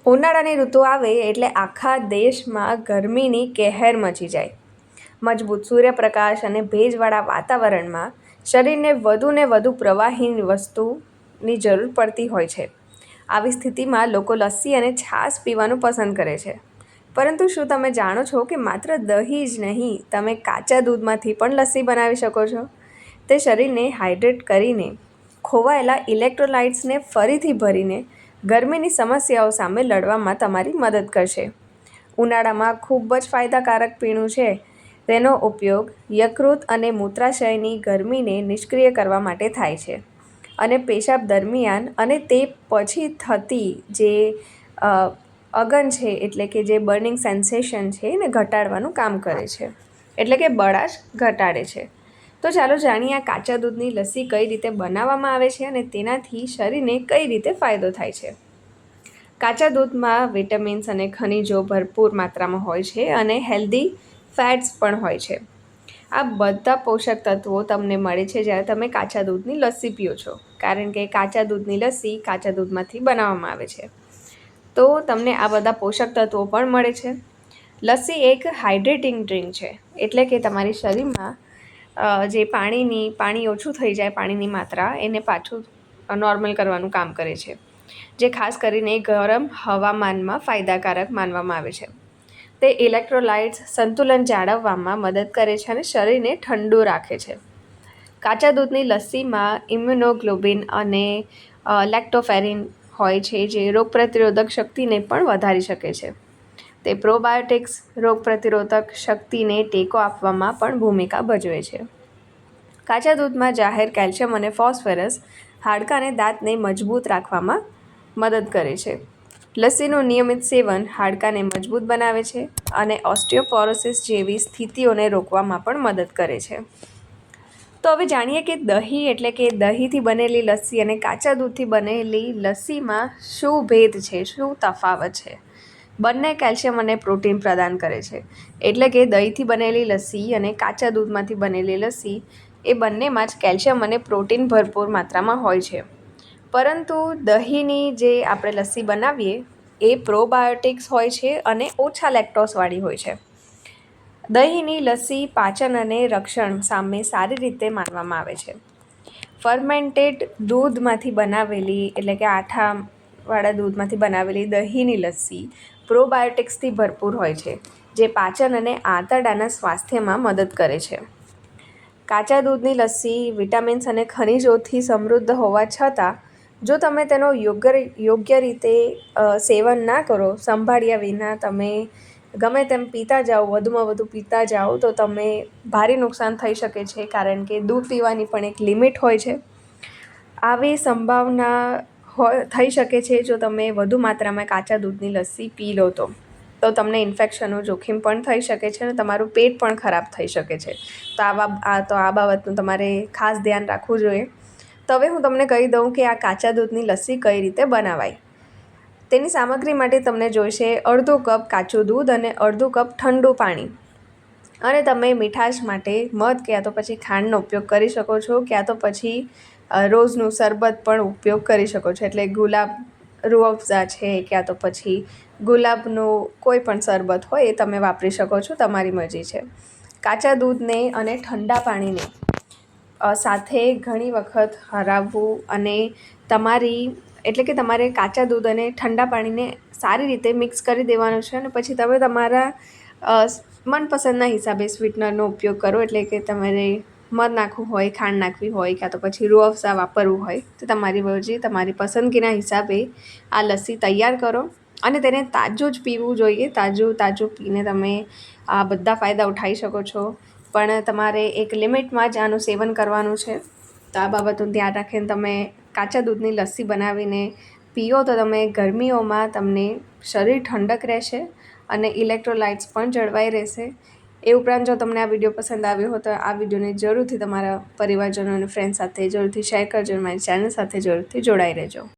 ઉનાળાની ઋતુ આવે એટલે આખા દેશમાં ગરમીની કહેર મચી જાય. મજબૂત સૂર્યપ્રકાશ અને ભેજવાળા વાતાવરણમાં શરીરને વધુને વધુ પ્રવાહી વસ્તુની જરૂર પડતી હોય છે. આવી સ્થિતિમાં લોકો લસ્સી અને છાશ પીવાનું પસંદ કરે છે. પરંતુ શું તમે જાણો છો કે માત્ર દહીં જ નહીં, તમે કાચા દૂધમાંથી પણ લસ્સી બનાવી શકો છો? તે શરીરને હાઇડ્રેટ કરીને, ખોવાયેલા ઇલેક્ટ્રોલાઇટ્સને ફરીથી ભરીને ગરમીની સમસ્યાઓ સામે લડવામાં તમારી મદદ કરશે. ઉનાળામાં ખૂબ જ ફાયદાકારક પીણું છે. તેનો ઉપયોગ યકૃત અને મૂત્રાશયની ગરમીને નિષ્ક્રિય કરવા માટે થાય છે અને પેશાબ દરમિયાન અને તે પછી થતી જે અગન છે, એટલે કે જે બર્નિંગ સેન્સેશન છે, એને ઘટાડવાનું કામ કરે છે, એટલે કે બળાશ ઘટાડે છે. તો ચાલો જાણીએ આ કાચા દૂધની લસ્સી કઈ રીતે બનાવવામાં આવે છે અને તેનાથી શરીરને કઈ રીતે ફાયદો થાય છે. કાચા દૂધમાં વિટામિન્સ અને ખનિજો ભરપૂર માત્રામાં હોય છે અને હેલ્ધી ફેટ્સ પણ હોય છે. આ બધા પોષક તત્વો તમને મળે છે જ્યારે તમે કાચા દૂધની લસ્સી પીઓ છો, કારણ કે કાચા દૂધની લસ્સી કાચા દૂધમાંથી બનાવવામાં આવે છે. તો તમને આ બધા પોષક તત્વો પણ મળે છે. લસ્સી એક હાઇડ્રેટિંગ ડ્રિંક છે, એટલે કે તમારી શરીરમાં જે પાણી ઓછું થઈ જાય, પાણીની માત્રા એને પાછું નોર્મલ કરવાનું કામ કરે છે, જે ખાસ કરીને ગરમ હવામાનમાં ફાયદાકારક માનવામાં આવે છે. તે ઇલેક્ટ્રોલાઇટ્સ સંતુલન જાળવવામાં મદદ કરે છે અને શરીરને ઠંડુ રાખે છે. કાચા દૂધની લસ્સીમાં ઇમ્યુનોગ્લોબિન અને લેક્ટોફેરિન હોય છે, જે રોગપ્રતિરોધક શક્તિને પણ વધારી શકે છે. તે પ્રોબાયોટિક્સ રોગપ્રતિરોધક શક્તિને ટેકો આપવામાં પણ ભૂમિકા ભજવે છે. કાચા દૂધમાં જાહેર કેલ્શિયમ અને ફોસ્ફરસ હાડકાં અને દાંતને મજબૂત રાખવામાં મદદ કરે છે. લસ્સીનું નિયમિત સેવન હાડકાંને મજબૂત બનાવે છે અને ઓસ્ટિયોપોરોસિસ જેવી સ્થિતિઓને રોકવામાં પણ મદદ કરે છે. તો હવે જાણીએ કે દહીં, એટલે કે દહીંથી બનેલી લસ્સી અને કાચા દૂધથી બનેલી લસ્સીમાં શું ભેદ છે, શું તફાવત છે. બંને કેલ્શિયમ અને પ્રોટીન પ્રદાન કરે છે, એટલે કે દહીંથી બનેલી લસ્સી અને કાચા દૂધમાંથી બનેલી લસ્સી એ બંનેમાં જ કેલ્શિયમ અને પ્રોટીન ભરપૂર માત્રામાં હોય છે. પરંતુ દહીંની જે આપણે લસ્સી બનાવીએ એ પ્રોબાયોટિક્સ હોય છે અને ઓછા લેક્ટોઝવાળી હોય છે. દહીંની લસ્સી પાચન અને રક્ષણ સામે સારી રીતે માનવામાં આવે છે. ફર્મેન્ટેડ દૂધમાંથી બનાવેલી, એટલે કે આઠાવાળા દૂધમાંથી બનાવેલી દહીંની લસ્સી પ્રોબાયોટિક્સથી ભરપૂર હોય છે, જે પાચન અને આંતરડાના સ્વાસ્થ્યમાં મદદ કરે છે. કાચા દૂધની લસ્સી વિટામિન્સ અને ખનિજોથી સમૃદ્ધ હોવા છતાં જો તમે તેનો યોગ્ય રીતે સેવન ના કરો, સંભાળ્યા વિના તમે ગમે તેમ પીતા જાઓ, વધુમાં વધુ પીતા જાઓ, તો તમે ભારે નુકસાન થઈ શકે છે, કારણ કે દૂધ પીવાની પણ એક લિમિટ હોય છે. આવી સંભાવના થઈ શકે છે જો તમે વધુ માત્રામાં કાચા દૂધની લસ્સી પી લો તો તમને ઇન્ફેક્શનનું જોખમ પણ થઈ શકે છે અને તમારું પેટ પણ ખરાબ થઈ શકે છે. તો આ બાબતનું તમારે ખાસ ધ્યાન રાખવું જોઈએ. તો હવે હું તમને કહી દઉં કે આ કાચા દૂધની લસ્સી કઈ રીતે બનાવાય. તેની સામગ્રી માટે તમને જોઈશે અડધો કપ કાચું દૂધ અને અડધું કપ ઠંડુ પાણી. અને તમે મીઠાશ માટે મધ ક્યાં તો પછી ખાંડનો ઉપયોગ કરી શકો છો, ક્યાં તો પછી રોઝનું શરબત પણ ઉપયોગ કરી શકો છો, એટલે ગુલાબ રૂહ અફઝા છે, ક્યાં તો પછી ગુલાબનું કોઈ પણ શરબત હોય એ તમે વાપરી શકો છો, તમારી મરજી છે. કાચા દૂધને અને ઠંડા પાણીને સાથે ઘણી વખત હરાવવું અને તમારે કાચા દૂધ અને ઠંડા પાણીને સારી રીતે મિક્સ કરી દેવાનું છે અને પછી તમે તમારા મનપસંદના હિસાબે સ્વીટનરનો ઉપયોગ કરો, એટલે કે તમારે મધ નાખવું હોય, ખાંડ નાખવી હોય, ક્યાં તો પછી રૂહ અફઝા વાપરવું હોય, તો તમારી મરજી, તમારી પસંદગીના હિસાબે આ લસ્સી તૈયાર કરો અને તેને તાજું જ પીવું જોઈએ. તાજું પીને તમે આ બધા ફાયદા ઉઠાવી શકો છો, પણ તમારે એક લિમિટમાં જ આનું સેવન કરવાનું છે. તો આ બાબતનું ધ્યાન રાખીને તમે કાચા દૂધની લસ્સી બનાવીને પીઓ તો તમે ગરમીઓમાં તમને શરીર ઠંડક રહેશે અને ઇલેક્ટ્રોલાઇટ્સ પણ જળવાઈ રહેશે. એ ઉપરાંત જો તમને આ વિડીયો પસંદ આવ્યો હોય તો આ વિડીયોને જરૂરથી તમારા પરિવારજનો અને ફ્રેન્ડ સાથે જરૂરથી શેર કરજો. મારી ચેનલ સાથે જરૂરથી જોડાઈ રહેજો.